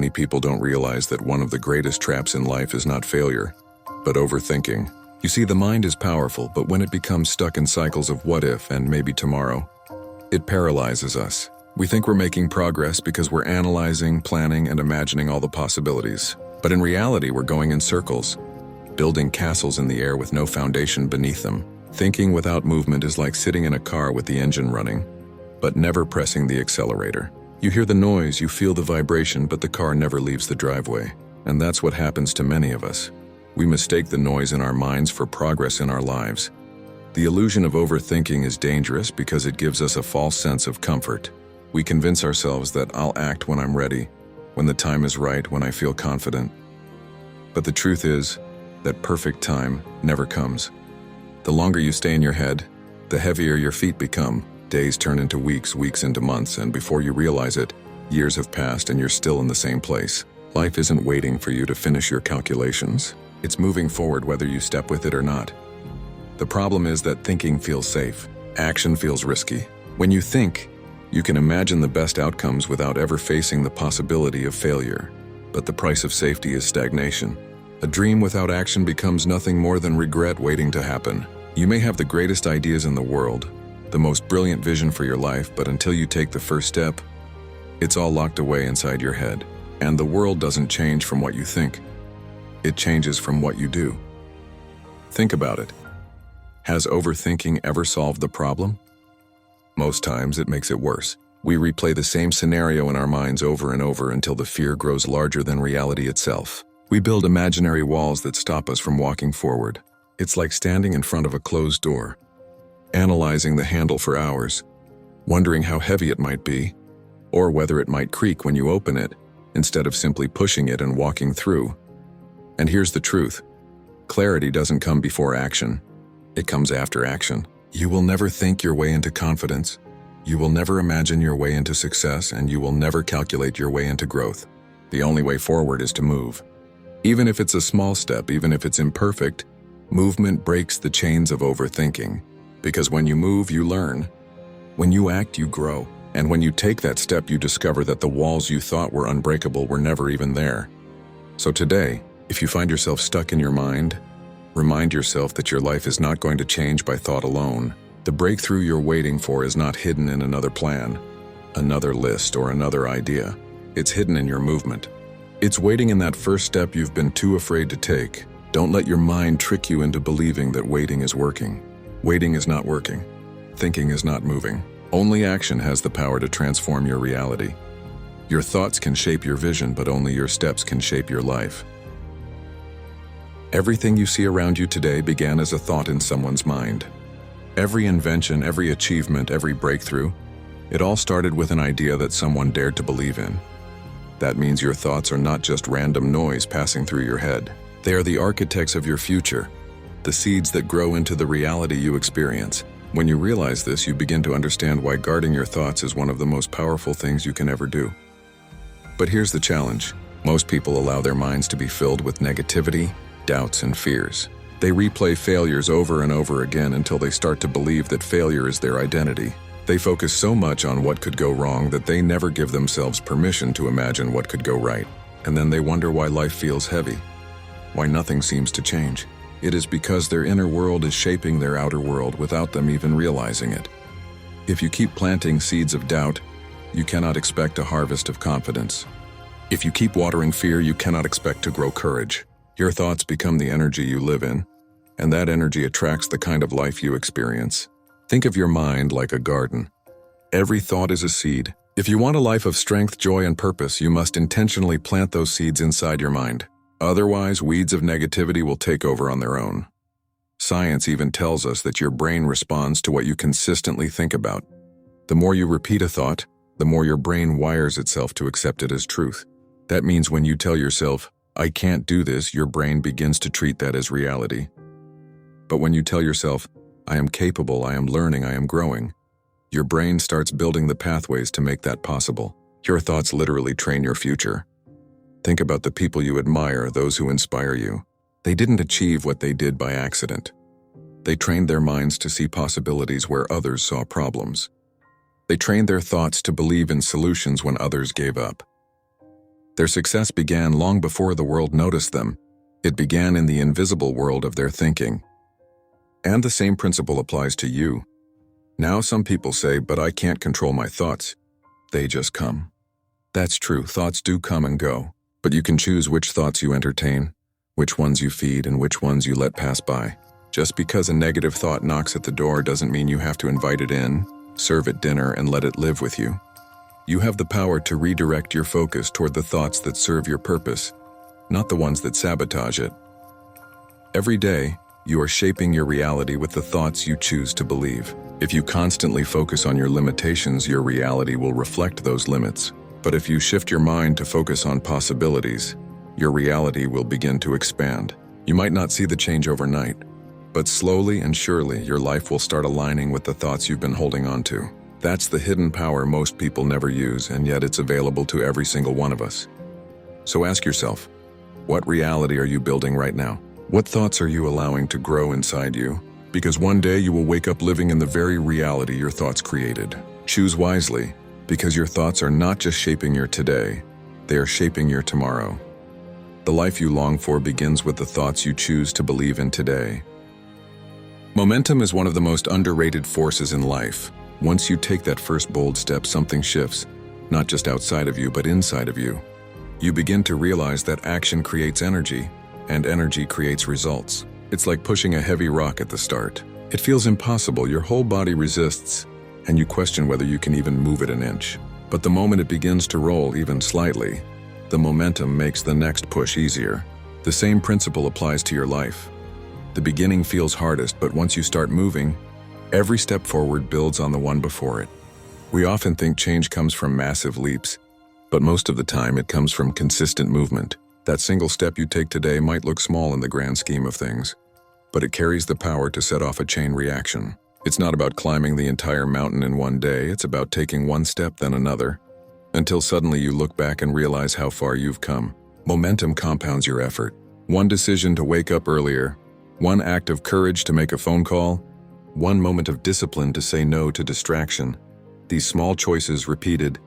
many people don't realize that one of the greatest traps in life is not failure, but overthinking. You see, the mind is powerful, but when it becomes stuck in cycles of what if and maybe tomorrow, it paralyzes us. We think we're making progress because we're analyzing, planning, and imagining all the possibilities. But in reality, we're going in circles, building castles in the air with no foundation beneath them. Thinking without movement is like sitting in a car with the engine running, but never pressing the accelerator. You hear the noise, you feel the vibration, but the car never leaves the driveway. And that's what happens to many of us. We mistake the noise in our minds for progress in our lives. The illusion of overthinking is dangerous because it gives us a false sense of comfort. We convince ourselves that I'll act when I'm ready, when the time is right, when I feel confident. But the truth is that perfect time never comes. The longer you stay in your head, the heavier your feet become. Days turn into weeks, weeks into months, and before you realize it, years have passed and you're still in the same place. Life isn't waiting for you to finish your calculations. It's moving forward whether you step with it or not. The problem is that thinking feels safe. Action feels risky. When you think, you can imagine the best outcomes without ever facing the possibility of failure. But the price of safety is stagnation. A dream without action becomes nothing more than regret waiting to happen. You may have the greatest ideas in the world, the most brilliant vision for your life, but until you take the first step, it's all locked away inside your head. And the world doesn't change from what you think. It changes from what you do. Think about it. Has overthinking ever solved the problem? Most times it makes it worse. We replay the same scenario in our minds over and over until the fear grows larger than reality itself. We build imaginary walls that stop us from walking forward. It's like standing in front of a closed door, analyzing the handle for hours, wondering how heavy it might be, or whether it might creak when you open it, instead of simply pushing it and walking through. And here's the truth. Clarity doesn't come before action. It comes after action. You will never think your way into confidence. You will never imagine your way into success, and you will never calculate your way into growth. The only way forward is to move. Even if it's a small step, even if it's imperfect, movement breaks the chains of overthinking. Because when you move, you learn. When you act, you grow. And when you take that step, you discover that the walls you thought were unbreakable were never even there. So today, if you find yourself stuck in your mind, remind yourself that your life is not going to change by thought alone. The breakthrough you're waiting for is not hidden in another plan, another list, or another idea. It's hidden in your movement. It's waiting in that first step you've been too afraid to take. Don't let your mind trick you into believing that waiting is working. Waiting is not working. Thinking is not moving. Only action has the power to transform your reality. Your thoughts can shape your vision, but only your steps can shape your life. Everything you see around you today began as a thought in someone's mind. Every invention, every achievement, every breakthrough, it all started with an idea that someone dared to believe in. That means your thoughts are not just random noise passing through your head. They are the architects of your future, the seeds that grow into the reality you experience. When you realize this, you begin to understand why guarding your thoughts is one of the most powerful things you can ever do. But here's the challenge. Most people allow their minds to be filled with negativity, doubts, and fears. They replay failures over and over again until they start to believe that failure is their identity. They focus so much on what could go wrong that they never give themselves permission to imagine what could go right. And then they wonder why life feels heavy, why nothing seems to change. It is because their inner world is shaping their outer world without them even realizing it. If you keep planting seeds of doubt, you cannot expect a harvest of confidence. If you keep watering fear, you cannot expect to grow courage. Your thoughts become the energy you live in, and that energy attracts the kind of life you experience. Think of your mind like a garden. Every thought is a seed. If you want a life of strength, joy, and purpose, you must intentionally plant those seeds inside your mind. Otherwise, weeds of negativity will take over on their own. Science even tells us that your brain responds to what you consistently think about. The more you repeat a thought, the more your brain wires itself to accept it as truth. That means when you tell yourself, "I can't do this," your brain begins to treat that as reality. But when you tell yourself, "I am capable, I am learning, I am growing," your brain starts building the pathways to make that possible. Your thoughts literally train your future. Think about the people you admire, those who inspire you. They didn't achieve what they did by accident. They trained their minds to see possibilities where others saw problems. They trained their thoughts to believe in solutions when others gave up. Their success began long before the world noticed them. It began in the invisible world of their thinking. And the same principle applies to you. Now some people say, but I can't control my thoughts. They just come. That's true, thoughts do come and go, but you can choose which thoughts you entertain, which ones you feed, and which ones you let pass by. Just because a negative thought knocks at the door doesn't mean you have to invite it in, serve it dinner, and let it live with you. You have the power to redirect your focus toward the thoughts that serve your purpose, not the ones that sabotage it. Every day, you are shaping your reality with the thoughts you choose to believe. If you constantly focus on your limitations, your reality will reflect those limits. But if you shift your mind to focus on possibilities, your reality will begin to expand. You might not see the change overnight, but slowly and surely your life will start aligning with the thoughts you've been holding on to. That's the hidden power most people never use, and yet it's available to every single one of us. So ask yourself, what reality are you building right now? What thoughts are you allowing to grow inside you? Because one day you will wake up living in the very reality your thoughts created. Choose wisely, because your thoughts are not just shaping your today, they are shaping your tomorrow. The life you long for begins with the thoughts you choose to believe in today. Momentum is one of the most underrated forces in life. Once you take that first bold step, something shifts, not just outside of you, but inside of you. You begin to realize that action creates energy, and energy creates results. It's like pushing a heavy rock at the start. It feels impossible, your whole body resists, and you question whether you can even move it an inch. But the moment it begins to roll even slightly, the momentum makes the next push easier. The same principle applies to your life. The beginning feels hardest, but once you start moving, every step forward builds on the one before it. We often think change comes from massive leaps, but most of the time it comes from consistent movement. That single step you take today might look small in the grand scheme of things, but it carries the power to set off a chain reaction. It's not about climbing the entire mountain in one day, it's about taking one step then another, until suddenly you look back and realize how far you've come. Momentum compounds your effort. One decision to wake up earlier, one act of courage to make a phone call, one moment of discipline to say no to distraction. These small choices repeated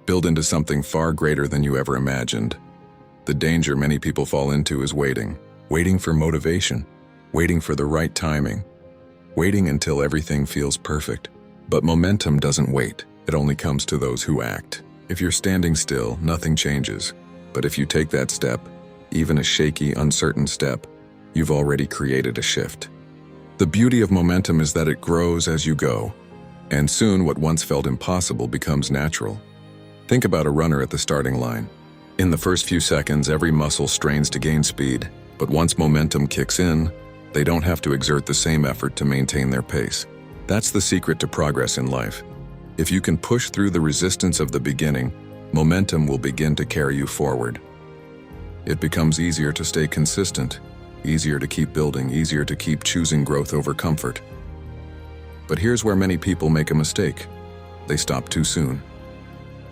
build into something far greater than you ever imagined. The danger many people fall into is waiting for motivation, waiting for the right timing, waiting until everything feels perfect. But momentum doesn't wait. It only comes to those who act. If you're standing still, nothing changes. But if you take that step, even a shaky, uncertain step, you've already created a shift. The beauty of momentum is that it grows as you go, and soon what once felt impossible becomes natural. Think about a runner at the starting line. In the first few seconds, every muscle strains to gain speed, but once momentum kicks in, they don't have to exert the same effort to maintain their pace. That's the secret to progress in life. If you can push through the resistance of the beginning, momentum will begin to carry you forward. It becomes easier to stay consistent, easier to keep building, easier to keep choosing growth over comfort. But here's where many people make a mistake. They stop too soon.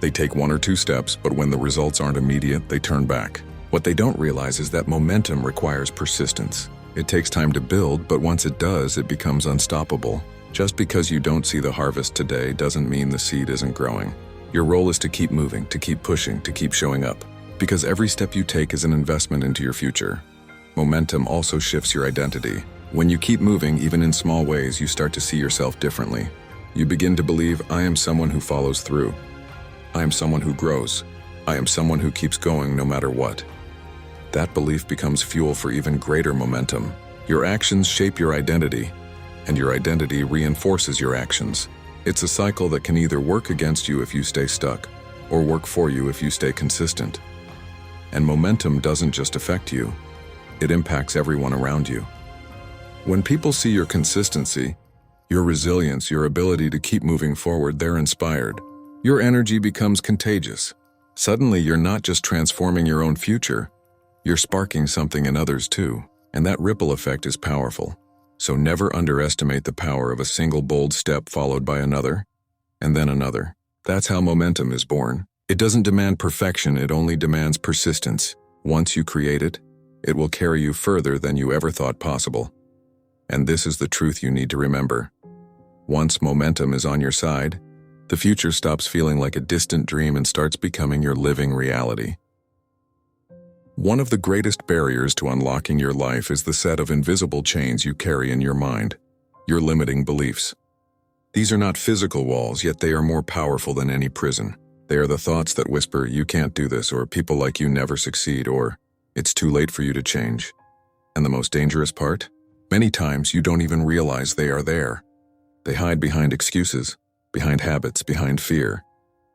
They take one or two steps, but when the results aren't immediate, they turn back. What they don't realize is that momentum requires persistence. It takes time to build, but once it does, it becomes unstoppable. Just because you don't see the harvest today doesn't mean the seed isn't growing. Your role is to keep moving, to keep pushing, to keep showing up. Because every step you take is an investment into your future. Momentum also shifts your identity. When you keep moving, even in small ways, you start to see yourself differently. You begin to believe, I am someone who follows through. I am someone who grows. I am someone who keeps going no matter what. That belief becomes fuel for even greater momentum. Your actions shape your identity, and your identity reinforces your actions. It's a cycle that can either work against you if you stay stuck, or work for you if you stay consistent. And momentum doesn't just affect you, it impacts everyone around you. When people see your consistency, your resilience, your ability to keep moving forward, they're inspired. Your energy becomes contagious. Suddenly, you're not just transforming your own future, you're sparking something in others too. And that ripple effect is powerful. So never underestimate the power of a single bold step followed by another, and then another. That's how momentum is born. It doesn't demand perfection, it only demands persistence. Once you create it, it will carry you further than you ever thought possible. And this is the truth you need to remember. Once momentum is on your side, the future stops feeling like a distant dream and starts becoming your living reality. One of the greatest barriers to unlocking your life is the set of invisible chains you carry in your mind, your limiting beliefs. These are not physical walls, yet they are more powerful than any prison. They are the thoughts that whisper, "You can't do this," or "People like you never succeed," or "It's too late for you to change." And the most dangerous part? Many times you don't even realize they are there. They hide behind excuses, behind habits, behind fear,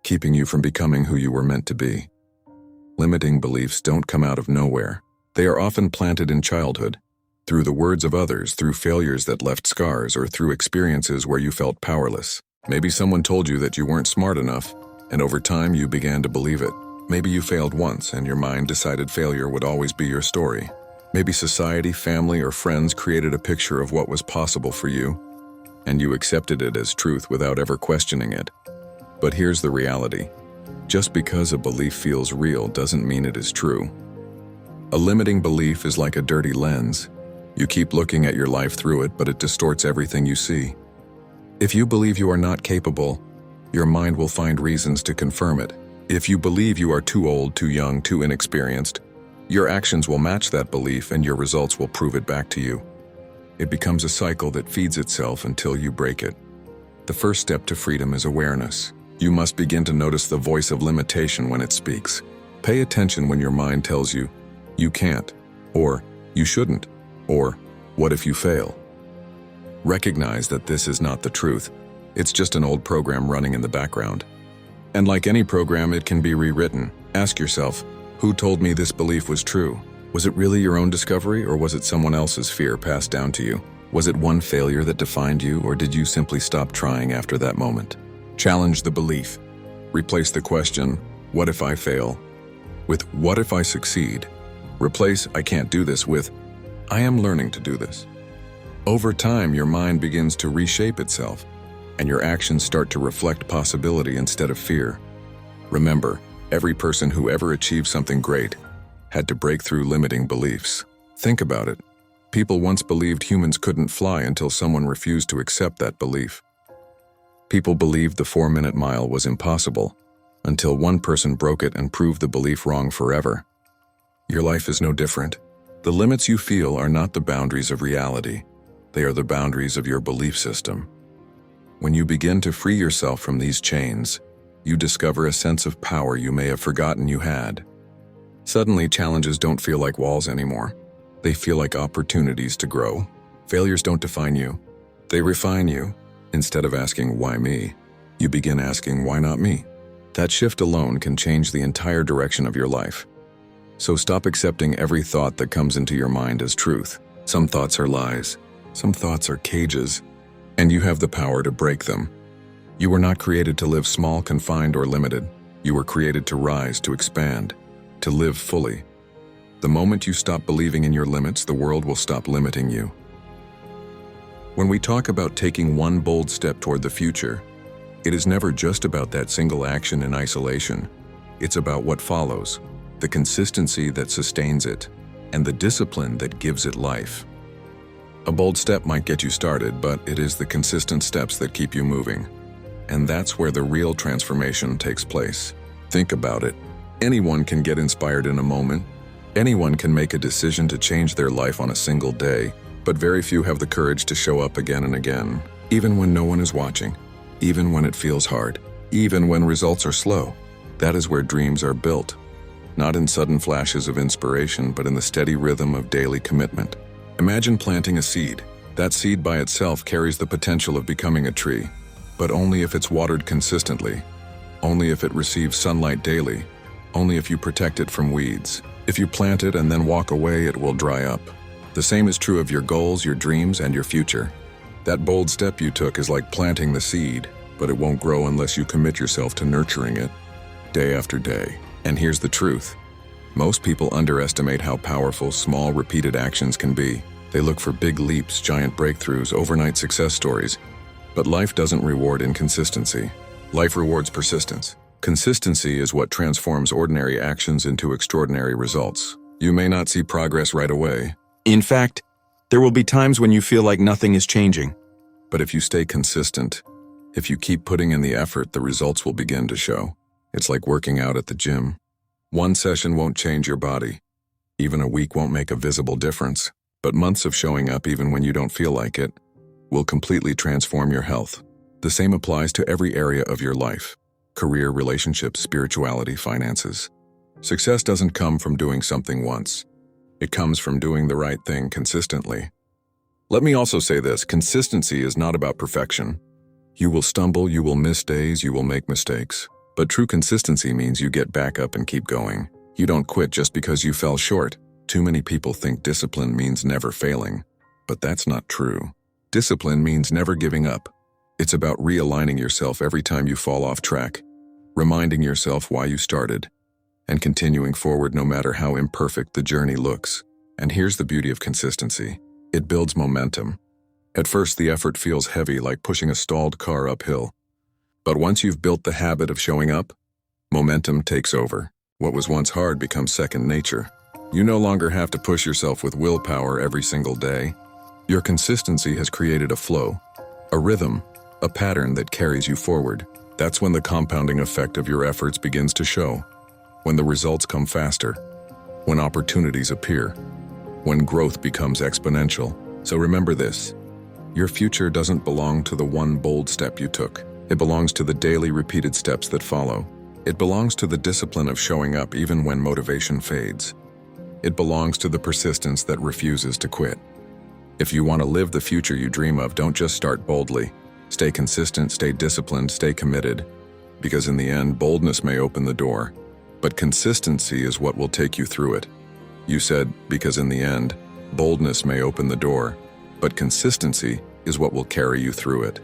keeping you from becoming who you were meant to be. Limiting beliefs don't come out of nowhere. They are often planted in childhood, through the words of others, through failures that left scars, or through experiences where you felt powerless. Maybe someone told you that you weren't smart enough, and over time you began to believe it. Maybe you failed once, and your mind decided failure would always be your story. Maybe society, family, or friends created a picture of what was possible for you, and you accepted it as truth without ever questioning it. But here's the reality. Just because a belief feels real doesn't mean it is true. A limiting belief is like a dirty lens. You keep looking at your life through it, but it distorts everything you see. If you believe you are not capable, your mind will find reasons to confirm it. If you believe you are too old, too young, too inexperienced, your actions will match that belief and your results will prove it back to you. It becomes a cycle that feeds itself until you break it. The first step to freedom is awareness. You must begin to notice the voice of limitation when it speaks. Pay attention when your mind tells you, "You can't," or "You shouldn't," or "What if you fail?" Recognize that this is not the truth. It's just an old program running in the background. And like any program, it can be rewritten. Ask yourself, who told me this belief was true? Was it really your own discovery, or was it someone else's fear passed down to you? Was it one failure that defined you, or did you simply stop trying after that moment? Challenge the belief. Replace the question, "What if I fail?" with "What if I succeed?" Replace "I can't do this" with "I am learning to do this." Over time, your mind begins to reshape itself, and your actions start to reflect possibility instead of fear. Remember, every person who ever achieved something great had to break through limiting beliefs. Think about it. People once believed humans couldn't fly until someone refused to accept that belief. People believed the 4-minute mile was impossible until one person broke it and proved the belief wrong forever. Your life is no different. The limits you feel are not the boundaries of reality. They are the boundaries of your belief system. When you begin to free yourself from these chains, you discover a sense of power you may have forgotten you had. Suddenly, challenges don't feel like walls anymore. They feel like opportunities to grow. Failures don't define you. They refine you. Instead of asking, "Why me?" you begin asking, "Why not me?" That shift alone can change the entire direction of your life. So stop accepting every thought that comes into your mind as truth. Some thoughts are lies. Some thoughts are cages. And you have the power to break them. You were not created to live small, confined, or limited. You were created to rise, to expand, to live fully. The moment you stop believing in your limits, the world will stop limiting you. When we talk about taking one bold step toward the future, it is never just about that single action in isolation. It's about what follows, the consistency that sustains it, and the discipline that gives it life. A bold step might get you started, but it is the consistent steps that keep you moving. And that's where the real transformation takes place. Think about it. Anyone can get inspired in a moment. Anyone can make a decision to change their life on a single day. But very few have the courage to show up again and again, even when no one is watching, even when it feels hard, even when results are slow. That is where dreams are built, not in sudden flashes of inspiration, but in the steady rhythm of daily commitment. Imagine planting a seed. That seed by itself carries the potential of becoming a tree, but only if it's watered consistently, only if it receives sunlight daily, only if you protect it from weeds. If you plant it and then walk away, it will dry up. The same is true of your goals, your dreams, and your future. That bold step you took is like planting the seed, but it won't grow unless you commit yourself to nurturing it, day after day. And here's the truth. Most people underestimate how powerful small, repeated actions can be. They look for big leaps, giant breakthroughs, overnight success stories. But life doesn't reward inconsistency. Life rewards persistence. Consistency is what transforms ordinary actions into extraordinary results. You may not see progress right away. In fact, there will be times when you feel like nothing is changing. But if you stay consistent, if you keep putting in the effort, the results will begin to show. It's like working out at the gym. One session won't change your body, Even a week won't make a visible difference, but months of showing up even when you don't feel like it will completely transform your health. The same applies to every area of your life: career, relationships, spirituality, finances. Success doesn't come from doing something once. It comes from doing the right thing consistently. Let me also say this: consistency is not about perfection. You will stumble, you will miss days, you will make mistakes. But true consistency means you get back up and keep going. You don't quit just because you fell short. Too many people think discipline means never failing, but that's not true. Discipline means never giving up. It's about realigning yourself every time you fall off track, reminding yourself why you started, and continuing forward no matter how imperfect the journey looks. And here's the beauty of consistency: it builds momentum. At first, the effort feels heavy, like pushing a stalled car uphill. But once you've built the habit of showing up, momentum takes over. What was once hard becomes second nature. You no longer have to push yourself with willpower every single day. Your consistency has created a flow, a rhythm, a pattern that carries you forward. That's when the compounding effect of your efforts begins to show, when the results come faster, when opportunities appear, when growth becomes exponential. So remember this: your future doesn't belong to the one bold step you took. It belongs to the daily repeated steps that follow. It belongs to the discipline of showing up even when motivation fades. It belongs to the persistence that refuses to quit. If you want to live the future you dream of, don't just start boldly. Stay consistent, stay disciplined, stay committed. Because in the end, boldness may open the door, but consistency is what will take you through it. You said, because in the end, boldness may open the door, but consistency is what will carry you through it.